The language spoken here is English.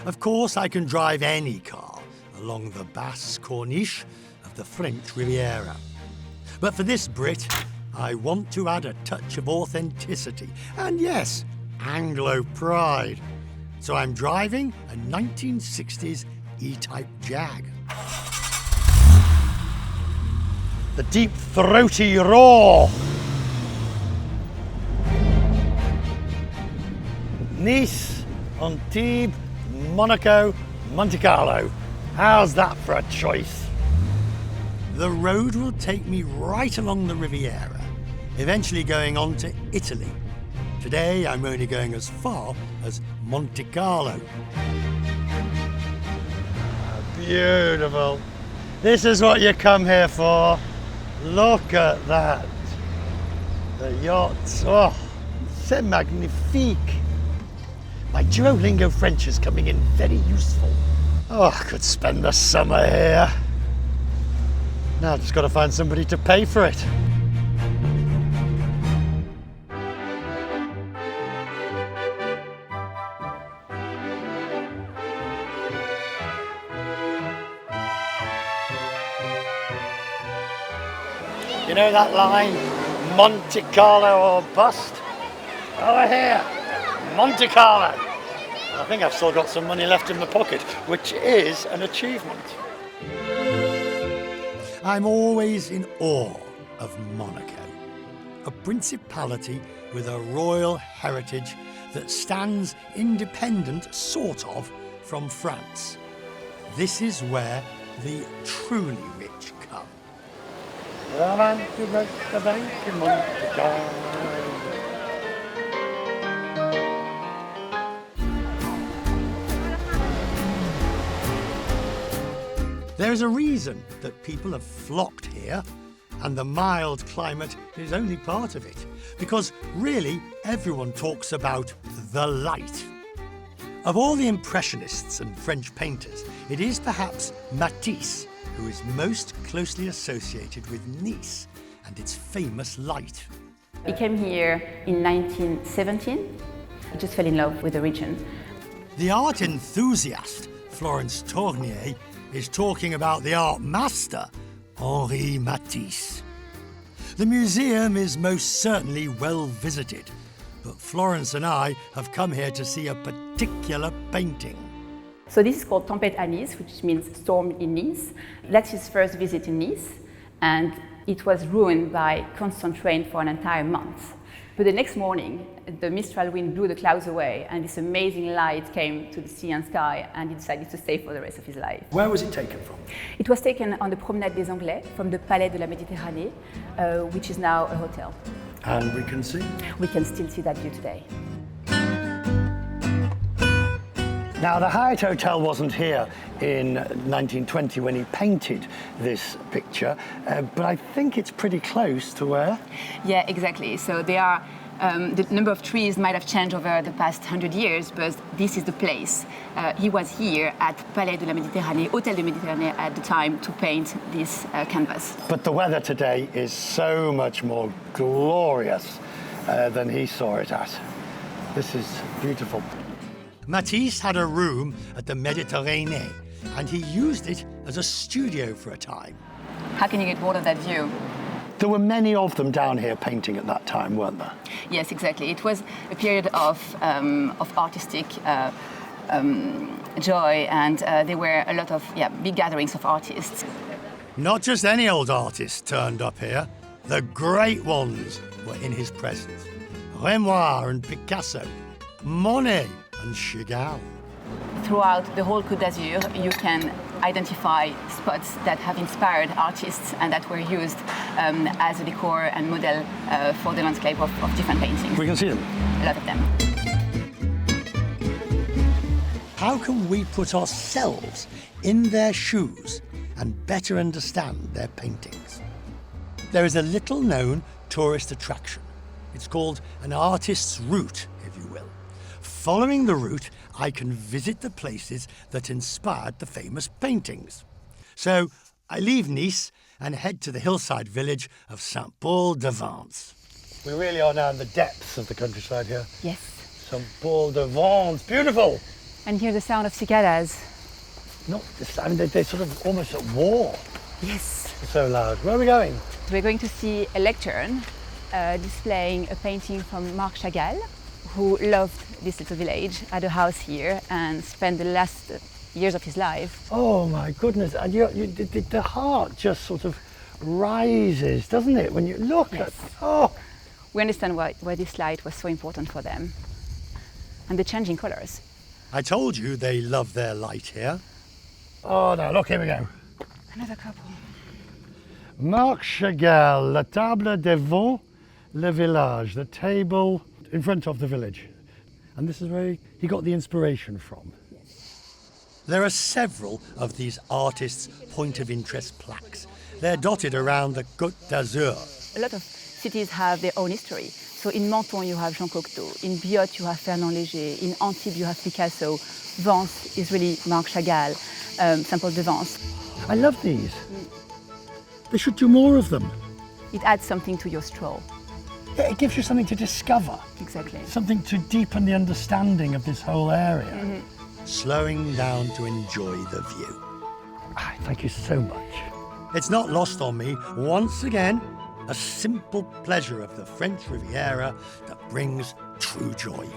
Of course, I can drive any car along the Basse Corniche of the French Riviera. But for this Brit, I want to add a touch of authenticity and, yes, Anglo pride. So I'm driving a 1960s E-Type Jag. The deep, throaty roar. Nice, Antibes, Monaco, Monte Carlo. How's that for a choice? The road will take me right along the Riviera, eventually going on to Italy. Today I'm only going as far as Monte Carlo. Beautiful. This is what you come here for. Look at that. The yachts. Oh, c'est magnifique. My Duolingo French is coming in very useful. Oh, I could spend the summer here. Now I've just got to find somebody to pay for it. You know that line, Monte Carlo or bust? Over here, Monte Carlo. I think I've still got some money left in my pocket, which is an achievement. I'm always in awe of Monaco, a principality with a royal heritage that stands independent, sort of, from France. This is where the truly rich come. There is a reason that people have flocked here, and the mild climate is only part of it, because really everyone talks about the light. Of all the Impressionists and French painters, it is perhaps Matiss who is most closely associated with Nice and its famous light. He came here in 1917. He just fell in love with the region. The art enthusiast, Florence Tournier, is talking about the art master, Henri Matisse. The museum is most certainly well visited, but Florence and I have come here to see a particular painting. So this is called Tempête à Nice, which means storm in Nice. That's his first visit in Nice, and it was ruined by constant rain for an entire month. But the next morning, the Mistral wind blew the clouds away, and this amazing light came to the sea and sky, and he decided to stay for the rest of his life. Where was it taken from? It was taken on the Promenade des Anglais from the Palais de la Méditerranée, which is now a hotel. And we can see? We can still see that view today. Now, the Hyatt Hotel wasn't here in 1920 when he painted this picture, but I think it's pretty close to where? Yeah, exactly. So they are, the number of trees might have changed over the past 100 years, but this is the place. He was here at Palais de la Méditerranée, Hôtel de Méditerranée at the time to paint this canvas. But the weather today is so much more glorious than he saw it at. This is beautiful. Matisse had a room at the Méditerranée, and he used it as a studio for a time. How can you get bored of that view? There were many of them down here painting at that time, weren't there? Yes, exactly. It was a period of artistic joy, and there were a lot of big gatherings of artists. Not just any old artists turned up here. The great ones were in his presence. Renoir and Picasso, Monet and Chagall. Throughout the whole Côte d'Azur, you can identify spots that have inspired artists and that were used as a decor and model for the landscape of different paintings. We can see them. A lot of them. How can we put ourselves in their shoes and better understand their paintings? There is a little-known tourist attraction. It's called an artist's route, if you will. Following the route, I can visit the places that inspired the famous paintings. So I leave Nice and head to the hillside village of Saint-Paul-de-Vence. We really are now in the depths of the countryside here. Yes. Saint-Paul-de-Vence, beautiful. And hear the sound of cicadas. Not this, I mean, they're sort of almost at war. Yes. It's so loud. Where are we going? We're going to see a lectern displaying a painting from Chagall, who loved this little village, had a house here and spent the last years of his life. Oh my goodness, and the heart just sort of rises, doesn't it, when you look Yes. at, oh. We understand why this light was so important for them. And the changing colors. I told you they love their light here. Oh no, look, here we go. Another couple. Marc Chagall, la table devant le village, the table in front of the village. And this is where he got the inspiration from. There are several of these artists' point of interest plaques. They're dotted around the Côte d'Azur. A lot of cities have their own history. So in Menton you have Jean Cocteau, in Biot you have Fernand Léger, in Antibes you have Picasso, Vence is really Marc Chagall, Saint-Paul de Vence. I love these. They should do more of them. It adds something to your stroll. Yeah, it gives you something to discover. Exactly. Something to deepen the understanding of this whole area. Slowing down to enjoy the view. Thank you so much. It's not lost on me, once again, a simple pleasure of the French Riviera that brings true joy.